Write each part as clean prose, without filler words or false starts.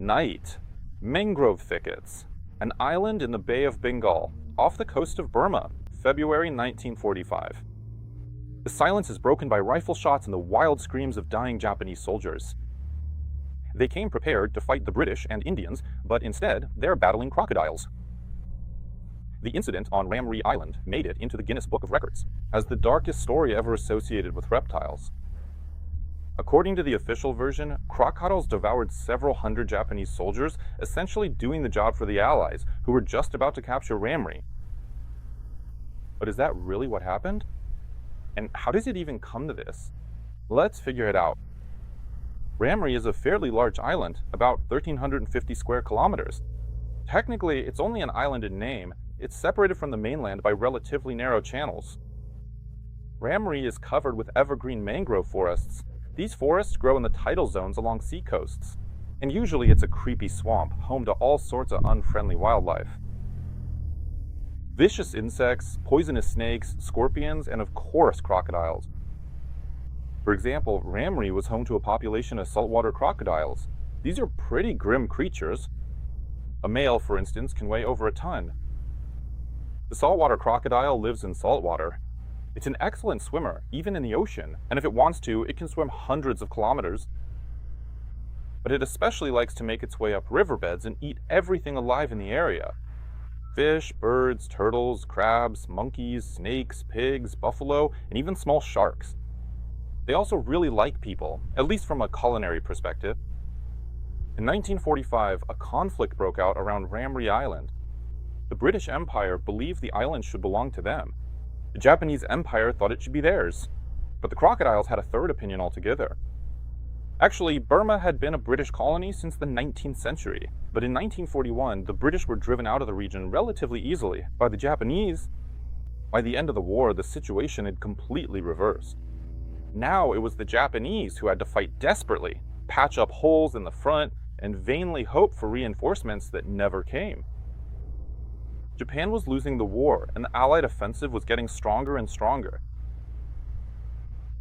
Night. Mangrove thickets. An island in the Bay of Bengal, off the coast of Burma, February 1945. The silence is broken by rifle shots and the wild screams of dying Japanese soldiers. They came prepared to fight the British and Indians, but instead, they're battling crocodiles. The incident on Ramree Island made it into the Guinness Book of Records as the darkest story ever associated with reptiles. According to the official version, crocodiles devoured several hundred Japanese soldiers, essentially doing the job for the Allies, who were just about to capture Ramree. But is that really what happened? And how does it even come to this? Let's figure it out. Ramree is a fairly large island, about 1,350 square kilometers. Technically, it's only an island in name. It's separated from the mainland by relatively narrow channels. Ramree is covered with evergreen mangrove forests. These forests grow in the tidal zones along seacoasts, and usually it's a creepy swamp, home to all sorts of unfriendly wildlife. Vicious insects, poisonous snakes, scorpions, and of course crocodiles. For example, Ramree was home to a population of saltwater crocodiles. These are pretty grim creatures. A male, for instance, can weigh over a ton. The saltwater crocodile lives in saltwater. It's an excellent swimmer, even in the ocean, and if it wants to, it can swim hundreds of kilometers. But it especially likes to make its way up riverbeds and eat everything alive in the area. Fish, birds, turtles, crabs, monkeys, snakes, pigs, buffalo, and even small sharks. They also really like people, at least from a culinary perspective. In 1945, a conflict broke out around Ramree Island. The British Empire believed the island should belong to them. The Japanese Empire thought it should be theirs, but the crocodiles had a third opinion altogether. Actually, Burma had been a British colony since the 19th century, but in 1941, the British were driven out of the region relatively easily by the Japanese. By the end of the war, the situation had completely reversed. Now it was the Japanese who had to fight desperately, patch up holes in the front, and vainly hope for reinforcements that never came. Japan was losing the war, and the Allied offensive was getting stronger and stronger.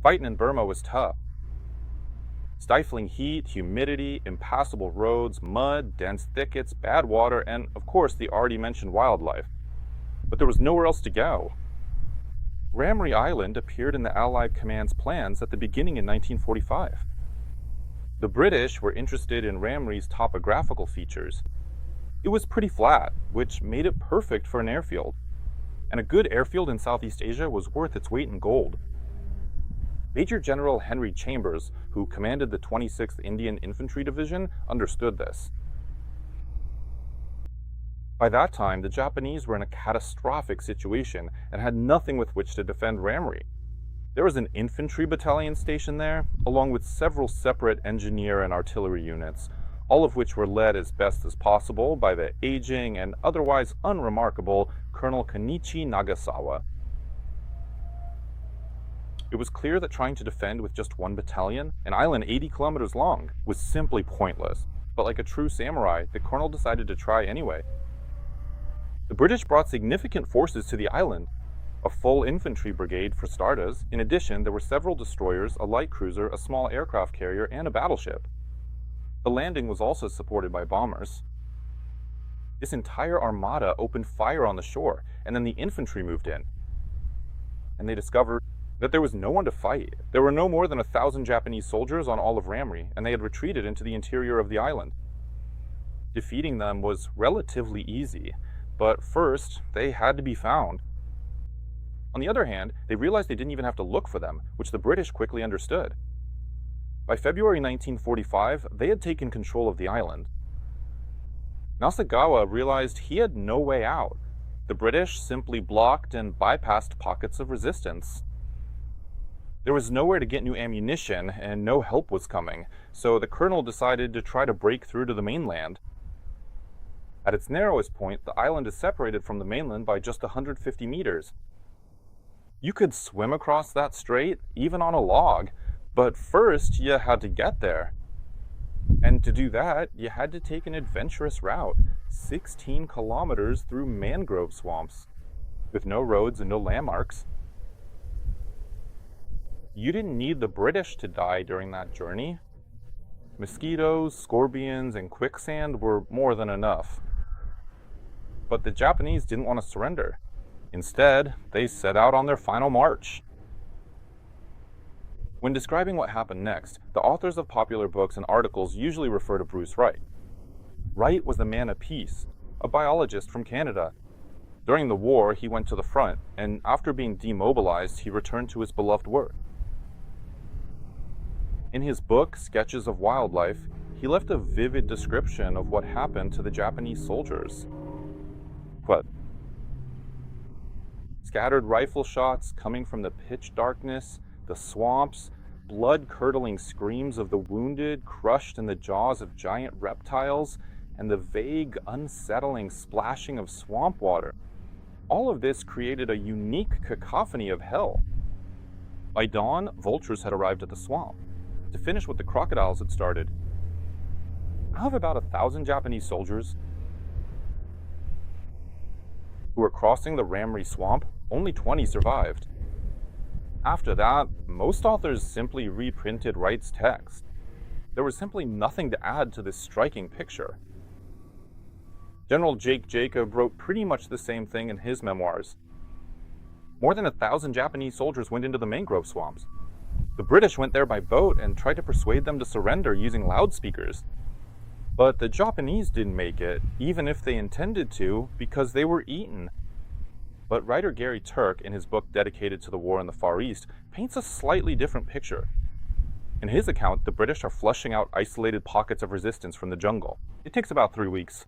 Fighting in Burma was tough. Stifling heat, humidity, impassable roads, mud, dense thickets, bad water, and, of course, the already mentioned wildlife. But there was nowhere else to go. Ramree Island appeared in the Allied command's plans at the beginning in 1945. The British were interested in Ramree's topographical features. It was pretty flat, which made it perfect for an airfield. And a good airfield in Southeast Asia was worth its weight in gold. Major General Henry Chambers, who commanded the 26th Indian Infantry Division, understood this. By that time, the Japanese were in a catastrophic situation and had nothing with which to defend Ramree. There was an infantry battalion stationed there, along with several separate engineer and artillery units, all of which were led as best as possible by the aging and otherwise unremarkable Colonel Kenichi Nagasawa. It was clear that trying to defend with just one battalion, an island 80 kilometers long, was simply pointless, but like a true samurai, the colonel decided to try anyway. The British brought significant forces to the island, a full infantry brigade for starters. In addition, there were several destroyers, a light cruiser, a small aircraft carrier, and a battleship. The landing was also supported by bombers. This entire armada opened fire on the shore, and then the infantry moved in. And they discovered that there was no one to fight. There were no more than 1,000 Japanese soldiers on all of Ramree, and they had retreated into the interior of the island. Defeating them was relatively easy, but first, they had to be found. On the other hand, they realized they didn't even have to look for them, which the British quickly understood. By February 1945, they had taken control of the island. Nagasawa realized he had no way out. The British simply blocked and bypassed pockets of resistance. There was nowhere to get new ammunition, and no help was coming, so the colonel decided to try to break through to the mainland. At its narrowest point, the island is separated from the mainland by just 150 meters. You could swim across that strait, even on a log, but first you had to get there. And to do that, you had to take an adventurous route, 16 kilometers through mangrove swamps, with no roads and no landmarks. You didn't need the British to die during that journey. Mosquitoes, scorpions, and quicksand were more than enough. But the Japanese didn't want to surrender. Instead, they set out on their final march. When describing what happened next, the authors of popular books and articles usually refer to Bruce Wright. Wright was a man of peace, a biologist from Canada. During the war, he went to the front, and after being demobilized, he returned to his beloved work. In his book, Sketches of Wildlife, he left a vivid description of what happened to the Japanese soldiers. Quote, "Scattered rifle shots coming from the pitch darkness, the swamps, blood-curdling screams of the wounded crushed in the jaws of giant reptiles, and the vague, unsettling splashing of swamp water. All of this created a unique cacophony of hell. By dawn, vultures had arrived at the swamp to finish what the crocodiles had started. Out of about 1,000 Japanese soldiers who were crossing the Ramree swamp, only 20 survived. After that, most authors simply reprinted Wright's text. There was simply nothing to add to this striking picture." General Jake Jacob wrote pretty much the same thing in his memoirs. More than 1,000 Japanese soldiers went into the mangrove swamps. The British went there by boat and tried to persuade them to surrender using loudspeakers. But the Japanese didn't make it, even if they intended to, because they were eaten. But writer Gary Turk, in his book dedicated to the war in the Far East, paints a slightly different picture. In his account, the British are flushing out isolated pockets of resistance from the jungle. It takes about 3 weeks.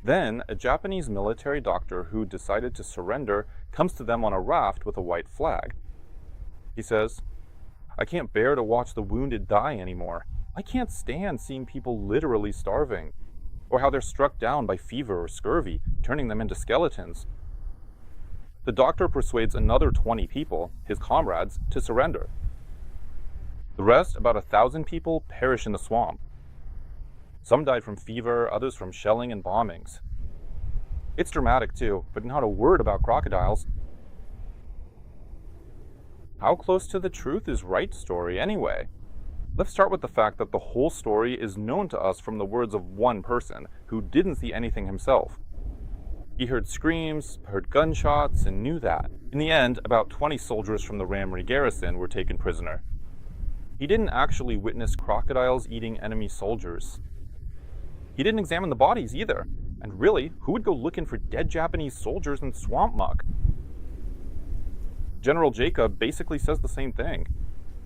Then, a Japanese military doctor who decided to surrender comes to them on a raft with a white flag. He says, "I can't bear to watch the wounded die anymore. I can't stand seeing people literally starving, or how they're struck down by fever or scurvy, turning them into skeletons." The doctor persuades another 20 people, his comrades, to surrender. The rest, about 1,000 people, perish in the swamp. Some died from fever, others from shelling and bombings. It's dramatic too, but not a word about crocodiles. How close to the truth is Wright's story anyway? Let's start with the fact that the whole story is known to us from the words of one person who didn't see anything himself. He heard screams, heard gunshots, and knew that. In the end, about 20 soldiers from the Ramree garrison were taken prisoner. He didn't actually witness crocodiles eating enemy soldiers. He didn't examine the bodies either. And really, who would go looking for dead Japanese soldiers in swamp muck? General Jacob basically says the same thing.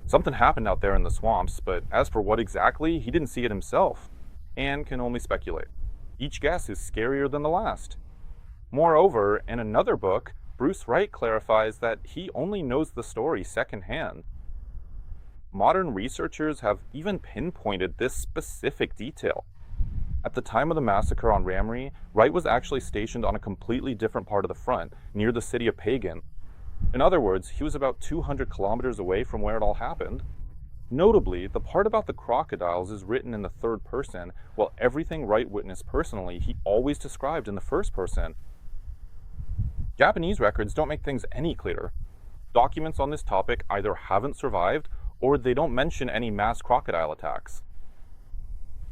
Something happened out there in the swamps, but as for what exactly, he didn't see it himself, and can only speculate. Each guess is scarier than the last. Moreover, in another book, Bruce Wright clarifies that he only knows the story secondhand. Modern researchers have even pinpointed this specific detail. At the time of the massacre on Ramree, Wright was actually stationed on a completely different part of the front, near the city of Pagan. In other words, he was about 200 kilometers away from where it all happened. Notably, the part about the crocodiles is written in the third person, while everything Wright witnessed personally he always described in the first person. Japanese records don't make things any clearer. Documents on this topic either haven't survived, or they don't mention any mass crocodile attacks.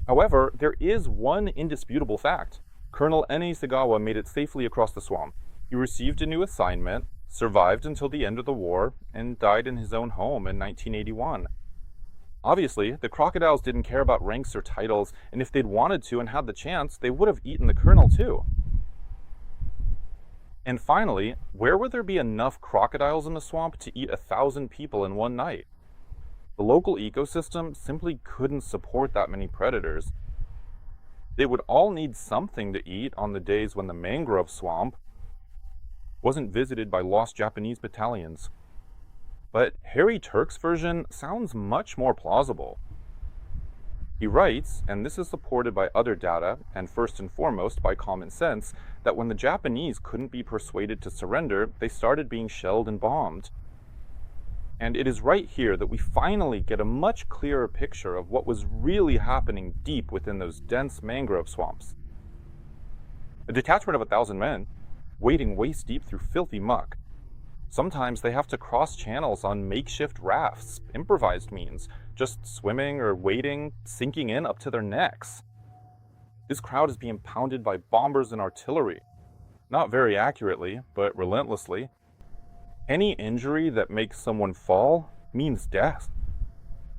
However, there is one indisputable fact. Colonel N.A. Sagawa made it safely across the swamp. He received a new assignment, survived until the end of the war, and died in his own home in 1981. Obviously, the crocodiles didn't care about ranks or titles, and if they'd wanted to and had the chance, they would have eaten the colonel too. And finally, where would there be enough crocodiles in the swamp to eat 1,000 people in one night? The local ecosystem simply couldn't support that many predators. They would all need something to eat on the days when the mangrove swamp wasn't visited by lost Japanese battalions. But Harry Turk's version sounds much more plausible. He writes, and this is supported by other data, and first and foremost by common sense, that when the Japanese couldn't be persuaded to surrender, they started being shelled and bombed. And it is right here that we finally get a much clearer picture of what was really happening deep within those dense mangrove swamps. A detachment of 1,000 men, wading waist deep through filthy muck. Sometimes they have to cross channels on makeshift rafts, improvised means, just swimming or wading, sinking in up to their necks. This crowd is being pounded by bombers and artillery. Not very accurately, but relentlessly. Any injury that makes someone fall means death.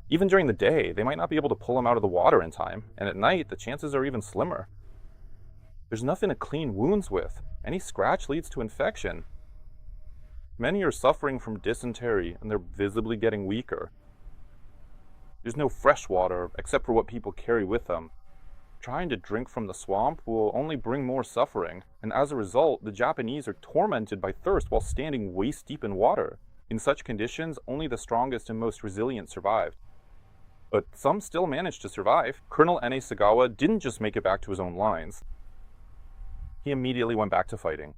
Even during the day, they might not be able to pull them out of the water in time, and at night, the chances are even slimmer. There's nothing to clean wounds with. Any scratch leads to infection. Many are suffering from dysentery, and they're visibly getting weaker. There's no fresh water, except for what people carry with them. Trying to drink from the swamp will only bring more suffering, and as a result, the Japanese are tormented by thirst while standing waist deep in water. In such conditions, only the strongest and most resilient survived. But some still managed to survive. Colonel N.A. Sagawa didn't just make it back to his own lines. He immediately went back to fighting.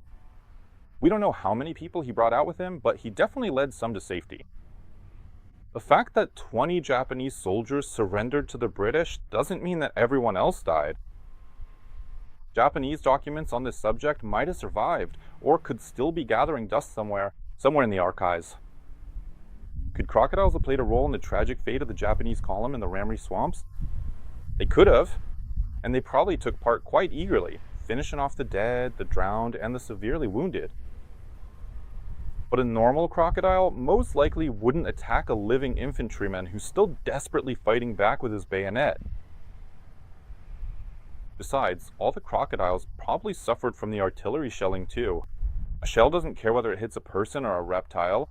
We don't know how many people he brought out with him, but he definitely led some to safety. The fact that 20 Japanese soldiers surrendered to the British doesn't mean that everyone else died. Japanese documents on this subject might have survived, or could still be gathering dust somewhere in the archives. Could crocodiles have played a role in the tragic fate of the Japanese column in the Ramree swamps? They could have, and they probably took part quite eagerly, finishing off the dead, the drowned, and the severely wounded. But a normal crocodile most likely wouldn't attack a living infantryman who's still desperately fighting back with his bayonet. Besides, all the crocodiles probably suffered from the artillery shelling too. A shell doesn't care whether it hits a person or a reptile.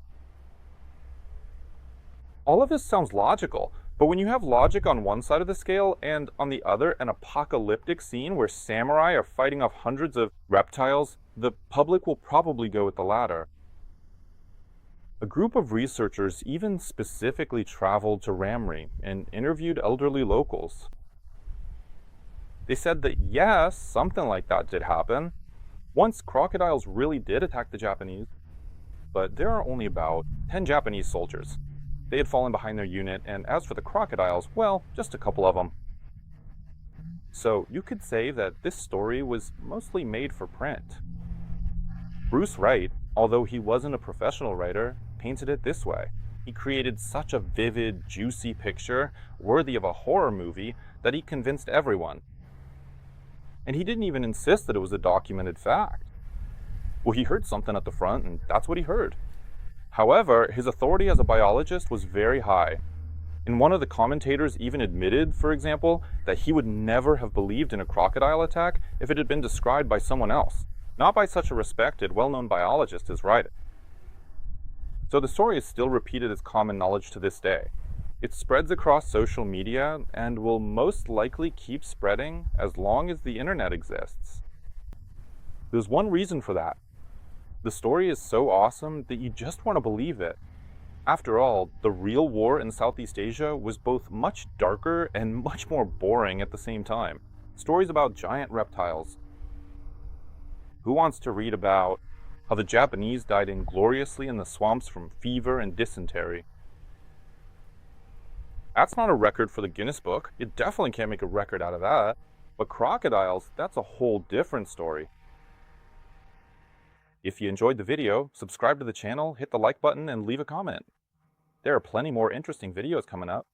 All of this sounds logical, but when you have logic on one side of the scale and on the other an apocalyptic scene where samurai are fighting off hundreds of reptiles, the public will probably go with the latter. A group of researchers even specifically traveled to Ramree and interviewed elderly locals. They said that yes, something like that did happen. Once crocodiles really did attack the Japanese, but there are only about 10 Japanese soldiers. They had fallen behind their unit, and as for the crocodiles, well, just a couple of them. So you could say that this story was mostly made for print. Bruce Wright, although he wasn't a professional writer, painted it this way. He created such a vivid, juicy picture, worthy of a horror movie, that he convinced everyone. And he didn't even insist that it was a documented fact. Well, he heard something at the front, and that's what he heard. However, his authority as a biologist was very high. And one of the commentators even admitted, for example, that he would never have believed in a crocodile attack if it had been described by someone else, not by such a respected, well-known biologist as Wright. So the story is still repeated as common knowledge to this day. It spreads across social media and will most likely keep spreading as long as the internet exists. There's one reason for that. The story is so awesome that you just want to believe it. After all, the real war in Southeast Asia was both much darker and much more boring at the same time. Stories about giant reptiles. Who wants to read about how the Japanese died ingloriously in the swamps from fever and dysentery? That's not a record for the Guinness Book. You definitely can't make a record out of that. But crocodiles, that's a whole different story. If you enjoyed the video, subscribe to the channel, hit the like button, and leave a comment. There are plenty more interesting videos coming up.